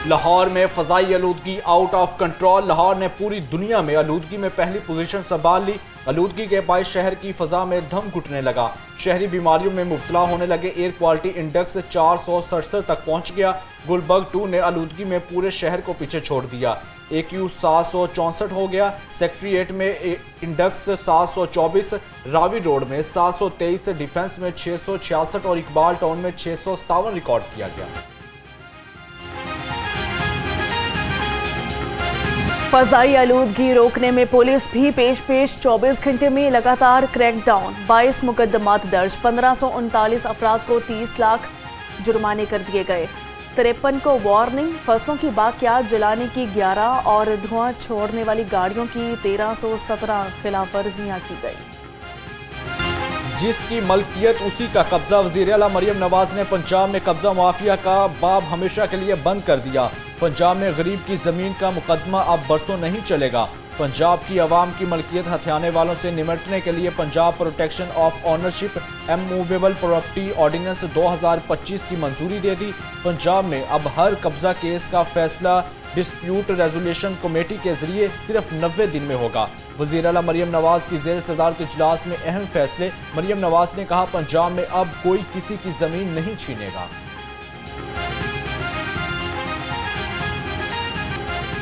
लाहौर में फ़ज़ाई आलूदगी out of control. Lahore ने पूरी दुनिया में आलूदगी में पहली पोजीशन संभाल ली। आलूदगी के बायस शहर की फ़ज़ा में दम घुटने लगा। शहरी बीमारियोमें में मुब्तला होने लगे। एयर क्वालिटी इंडेक्स 467 तक पहुंच गया। गुलबर्ग 2 ने आलूदगी में पूरे शहर को पीछे छोड़ दिया। AQ 764 हो गया। सेक्रेटरीट में इंडेक्स 724, रावी रोड में 723, डिफेंस में 666 और इकबाल टाउन में 657 रिकॉर्ड किया गया। फ़ज़ाई आलूदगी रोकने में पुलिस भी पेश 24 घंटे में लगातार क्रैकडाउन। 22 मुकदमात दर्ज, 1539 अफराद को 30 लाख जुर्माने कर दिए गए। 53 को वार्निंग। फसलों की बाकियात जलाने की 11 और धुआं छोड़ने वाली गाड़ियों की 1317 खिलाफ वर्जियां की गई। जिसकी मलकियत उसी का कब्जा। वज़ीर आला मरियम नवाज ने पंजाब में कब्जा माफिया का बाब हमेशा के लिए बंद कर दिया। पंजाब में गरीब की जमीन का मुकदमा अब बरसों नहीं चलेगा। पंजाब की आवाम की मलकियत हथियाने वालों से निमटने के लिए Punjab protection of ownership immovable property ordinance 2025 की मंजूरी दे दी। पंजाब में अब हर कब्जा केस का फैसला डिस्प्यूट रेजोल्यूशन कमेटी के जरिए सिर्फ 90 दिन में होगा। वज़ीर आला मरियम नवाज की ज़ेर सदारत इजलास में अहम फैसले। मरियम नवाज ने कहा, पंजाब में अब कोई किसी की जमीन नहीं छीनेगा।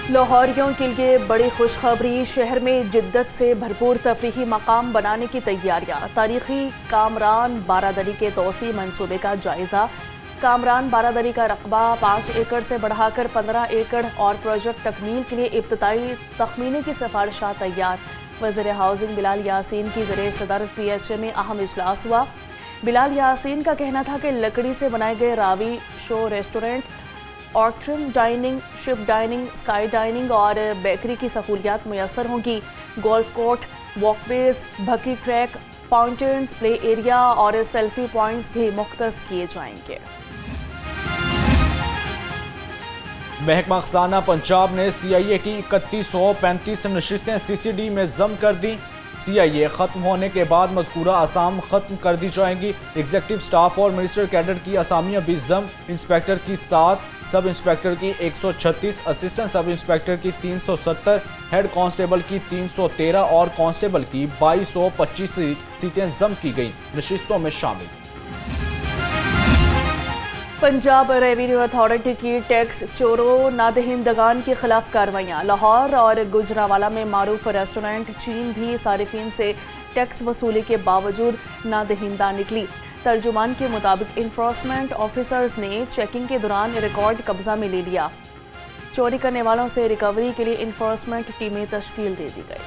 लाहौरियों के लिए बड़ी खुशखबरी। शहर में जिद्दत से भरपूर तफरीही मकाम बनाने की तैयारियां। तारीखी कामरान बारादरी के तोसी मंसूबे का जायजा। कामरान बारादरी का रकबा 5 एकड़ से बढ़ाकर 15 एकड़ और प्रोजेक्ट तकमील के लिए इब्तदाई तखमीने की सिफारिशात तैयार। वज़ीर हाउसिंग बिलाल यासीन की ज़रिए सदर PHA में अहम इजलास हुआ। बिलाल यासीन का कहना था कि लकड़ी से बनाए गए रावी शो रेस्टोरेंट, ऑट्रम dining, ship dining, sky dining और बेकरी की सहूलियात मुयसर होंगी। गोल्फ कोर्ट, वॉकवेज, भकी ट्रैक, फाउंटेन्स, प्ले एरिया और सेल्फी पॉइंट्स भी मुख्तस किए जाएंगे। महकमा खजाना पंजाब ने CIA की 3135 नशिस्तें CCD में जम कर दी। CIA खत्म होने के बाद मज़कूरा आसाम खत्म कर दी जाएंगी। एग्जीक्यूटिव स्टाफ और मिनिस्टर कैडर की असामियाँ भी जम। इंस्पेक्टर की 7, सब इंस्पेक्टर की 136, असिस्टेंट सब इंस्पेक्टर की 370, हेड कांस्टेबल की 313 और कांस्टेबल की 2225 सीटें जम की गई। नशिस्तों में शामिल पंजाब रेवेन्यू अथॉरिटी की टैक्स चोरों नादहिंदगान के खिलाफ कार्रवाइयाँ। लाहौर और गुजरावाला में मारूफ रेस्टोरेंट चीन भी सारिफीन से टैक्स वसूली के बावजूद नादहिंदा निकली। तर्जुमान के मुताबिक इन्फोर्समेंट ऑफिसर्स ने चेकिंग के दौरान रिकॉर्ड कब्जा में ले लिया। चोरी करने वालों से रिकवरी के लिए इन्फोर्समेंट टीमें तश्कील दे दी गई।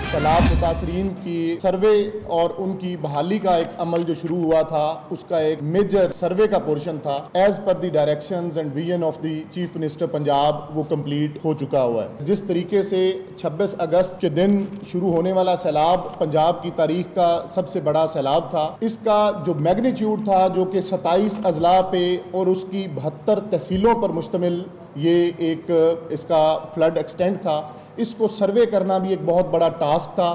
सैलाब मुतासरीन की सर्वे और उनकी बहाली का एक अमल जो शुरू हुआ था, उसका एक मेजर सर्वे का पोर्शन था। As per the directions and vision of the chief minister Punjab वो कंप्लीट हो चुका हुआ है। जिस तरीके से 26 अगस्त के दिन शुरू होने वाला सैलाब पंजाब की तारीख का सबसे बड़ा सैलाब था, इसका जो मैग्नीट्यूड था, जो कि 27 अजला पे और उसकी 72 तहसीलों पर मुश्तमिल ये एक इसका फ्लड एक्सटेंट था, इसको सर्वे करना भी एक बहुत बड़ा टास्क था।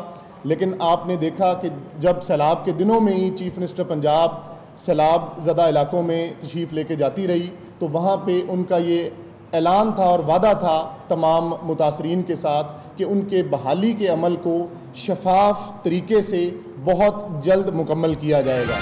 लेकिन आपने देखा कि जब सैलाब के दिनों में ही चीफ मिनिस्टर पंजाब सैलाब ज़दा इलाकों में तशरीफ़ लेके जाती रही, तो वहाँ पे उनका ये ऐलान था और वादा था तमाम मुतासरीन के साथ कि उनके बहाली के अमल को शफाफ तरीके से बहुत जल्द मुकम्मल किया जाएगा।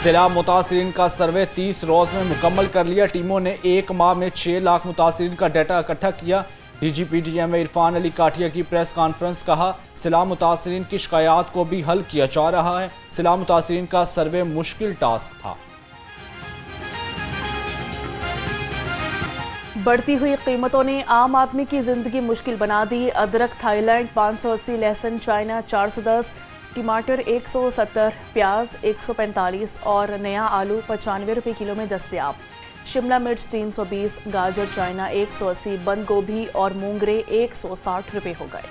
सैलाब मुतासरीन का सर्वे 30 रोज़ में मुकम्मल कर लिया। टीमों ने 1 माह में 6 लाख मुतासरीन का डाटा इकट्ठा किया। DGPDM इरफान अली काटिया की प्रेस कॉन्फ्रेंस कहा, सैलाब मुतासरीन की शिकायत को भी हल किया जा रहा है। सैलाब मुतासरीन का सर्वे मुश्किल टास्क था। बढ़ती हुई कीमतों ने आम आदमी की जिंदगी मुश्किल बना दी। अदरक थाईलैंड 580, लहसुन चाइना 410, टमाटर 170, प्याज 145 और नया आलू 95 रुपये किलो में दस्तयाब। शिमला मिर्च 320, गाजर चाइना 180, बंद गोभी और मूंगरे 160 रुपये हो गए।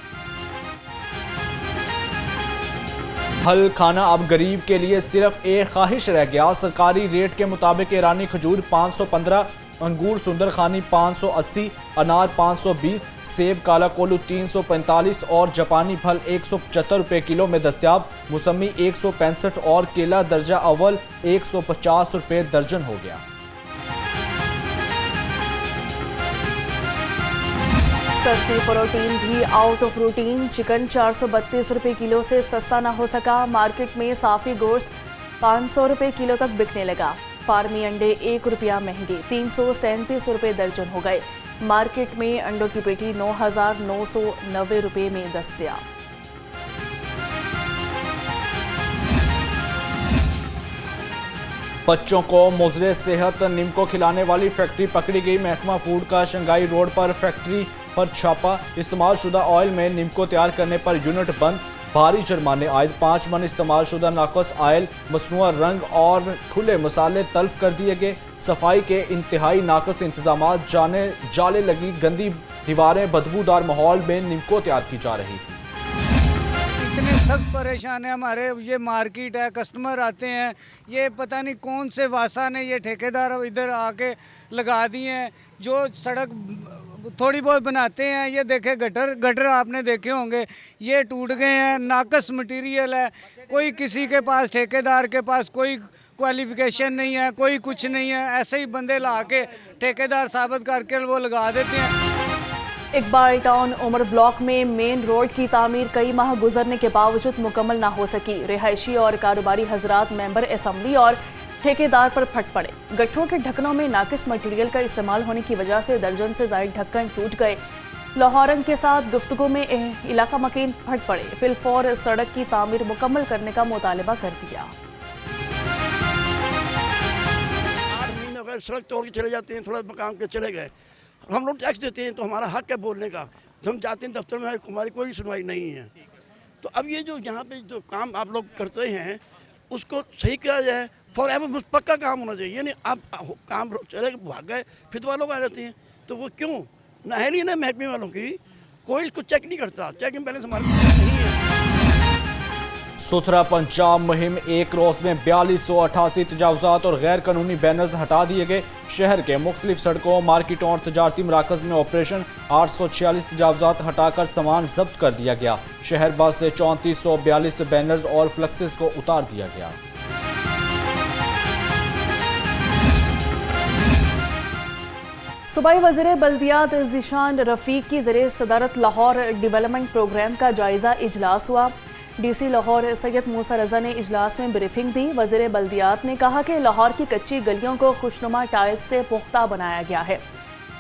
हल खाना अब गरीब के लिए सिर्फ एक ख्वाहिश रह गया। सरकारी रेट के मुताबिक ईरानी खजूर 515, अंगूर सुंदरखानी 580, अनार 520, सेब काला कोल्लू 345 और जापानी फल 175 रुपये किलो में दस्तयाब। मौसमी 165 और केला दर्जा अव्वल 150 रुपये दर्जन हो गया। सस्ती प्रोटीन भी आउट ऑफ रूटीन। चिकन 432 रुपये किलो से सस्ता ना हो सका। मार्केट में साफी गोश्त 500 रुपये किलो तक बिकने लगा। फार्मी अंडे 1 रुपया महंगे 337 रुपये दर्जन हो गए। मार्केट में अंडों की पेटी 9,990 रुपये में दस्तयाब। बच्चों को मुज़रे सेहत निम्को खिलाने वाली फैक्ट्री पकड़ी गई। महकमा फूड का शंघाई रोड पर फैक्ट्री पर छापा। इस्तेमाल शुदा ऑयल में निम्को तैयार करने पर यूनिट बंद। भारी जुर्माने आयद। 5 मन इस्तेमाल शुदा नाकस आयल, मसनूआ रंग और खुले मसाले तल्फ कर दिए गए। सफाई के इंतहाई नाकस इंतजाम। जाले लगी गंदी दीवारें, बदबूदार माहौल में निम्को तैयार की जा रही थी। इतने सख्त परेशान है हमारे, ये मार्केट है, कस्टमर आते हैं, ये पता नहीं कौन से वासा ने ये ठेकेदार इधर आके लगा दिए हैं। जो सड़क थोड़ी बहुत बनाते हैं, ये देखे गटर आपने देखे होंगे, ये टूट गए हैं। नाकस मटेरियल है। कोई किसी के पास, ठेकेदार के पास कोई क्वालिफिकेशन नहीं है, कोई कुछ नहीं है। ऐसे ही बंदे ला के ठेकेदार साबित करके वो लगा देते हैं। इकबाल टाउन उमर ब्लॉक में मेन रोड की तामीर कई माह गुजरने के बावजूद मुकम्मल ना हो सकी। रिहायशी और कारोबारी हजरात मेंबर असम्बली और ठेकेदार पर फट पड़े। गट्ठरों के ढक्कनों में नाकिस मटेरियल का इस्तेमाल होने की वजह से दर्जन से ज्यादा ढक्कन टूट गए। लाहौरन के साथ गुफ्तगू में इलाका मकीन फट पड़े। फिलफौर सड़क की तामीर मुकम्मल करने का मुतालबा कर दिया। 8 महीने अगर सड़क तोड़ के चले जाते हैं, थोड़ा मकान के चले गए, हम लोग टैक्स देते हैं तो हमारा हक है बोलने का। हम जाते हैं दफ्तर में, हमारी कोई सुनवाई नहीं है। तो अब ये जो यहाँ पे जो काम आप लोग करते हैं उसको सही किया जाए। फॉर एवर पक्का काम होना चाहिए। नहीं आप काम चले भाग गए, फिर तो लोग आ जाते हैं, तो वो क्यों ना है नहीं ना महकमे वालों की, कोई इसको चेक नहीं करता। चेक एंड बैलेंस हमारे पास नहीं है। सुथरा पंजाब मुहिम एक रोज में 4288 तजावुजात और गैर कानूनी बैनर्स हटा दिए गए। शहर के मुख्तलिफ सड़कों, मार्केटों और तजारती मराकज में ऑपरेशन 846 तजावुजात हटाकर सामान जब्त कर दिया गया। शहर बस से 3442 बैनर्स और फ्लक्सेस को उतार दिया गया। सूबाई वज़ीर बल्दियात ज़ीशान रफ़ीक की ज़रिए सदारत लाहौर डेवलपमेंट प्रोग्राम का जायज़ा इजलास हुआ। DC लाहौर सैयद मूसा रज़ा ने इजलास में ब्रीफिंग दी। वज़ीर बल्दियात ने कहा कि लाहौर की कच्ची गलियों को खुशनुमा टाइल्स से पुख्ता बनाया गया है।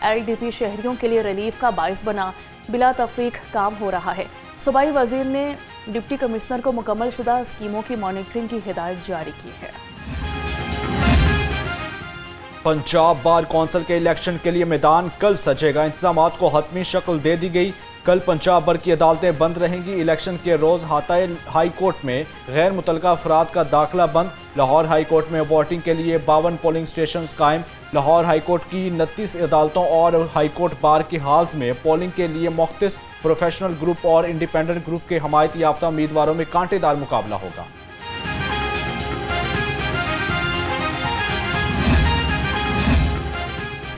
LDP शहरियों के लिए रिलीफ का बाइस बना। बिला तफरीक काम हो रहा है। सूबाई वज़ीर ने डिप्टी कमिश्नर को मुकम्मल शुदा स्कीमों की मॉनिटरिंग की हिदायत जारी की है। पंजाब बार कौंसिल के इलेक्शन के लिए मैदान कल सजेगा। इंतजामात को हतमी शक्ल दे दी गई। कल पंजाब भर की अदालतें बंद रहेंगी। इलेक्शन के रोज हाई कोर्ट में गैर मुतलका अफराद का दाखिला बंद। लाहौर हाई कोर्ट में वोटिंग के लिए 52 पोलिंग स्टेशन कायम। लाहौर हाई कोर्ट की 29 अदालतों और हाई कोर्ट बार की हाल्स में पोलिंग के लिए मुख्तलिफ प्रोफेशनल ग्रुप और इंडिपेंडेंट ग्रुप के हमायत याफ्ता उम्मीदवारों में कांटेदार मुकाबला होगा।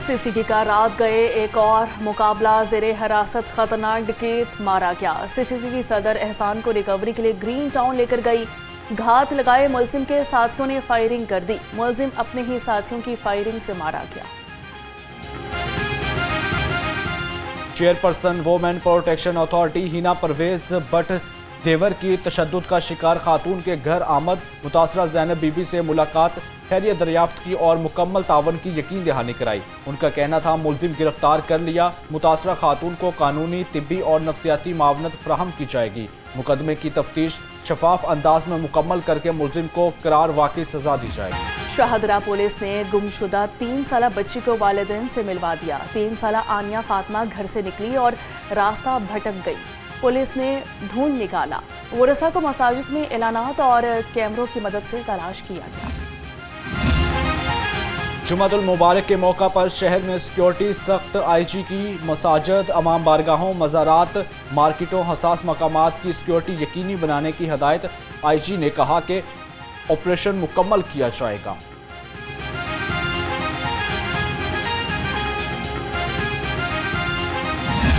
CCD का रात गए एक और मुकाबला ज़ेरे हिरासत खतरनाक डकैत मारा गया। CCTV सदर एहसान को रिकवरी के लिए ग्रीन टाउन लेकर गई। घात लगाए मुलजिम के साथियों ने फायरिंग कर दी। मुलजिम अपने ही साथियों की फायरिंग से मारा गया। Chairperson women protection authority Hina Parvez Butt देवर की तशद्दुद का शिकार खातून के घर आमद। मुतासरा ज़ैनब बीबी से मुलाकात, खैरियत दरियाफ्त की और मुकम्मल तावन की यकीन दहानी कराई। उनका कहना था मुलजिम गिरफ्तार कर लिया। मुतासरा खातून को कानूनी, तिब्बी और नफ्सियाती मावनत फराहम की जाएगी। मुकदमे की तफ्तीश शफाफ अंदाज में मुकम्मल करके मुलजिम को करार वाकई सजा दी जाएगी। शाहदरा पुलिस ने गुमशुदा 3 साला बच्ची को वालिदैन से मिलवा दिया। 3 साला आनिया फातिमा घर से निकली और रास्ता भटक गई। पुलिस ने ढूंढ निकाला। वरसा को मसाजिद में एलानात और कैमरों की मदद से तलाश किया गया। जुमातुल मुबारक के मौका पर शहर में सिक्योरिटी सख्त। IG की मसाजिद, अमाम बारगाहों, मज़ारात, मार्केटों, हसास मकामात की सिक्योरिटी यकीनी बनाने की हदायत। IG ने कहा कि ऑपरेशन मुकम्मल किया जाएगा।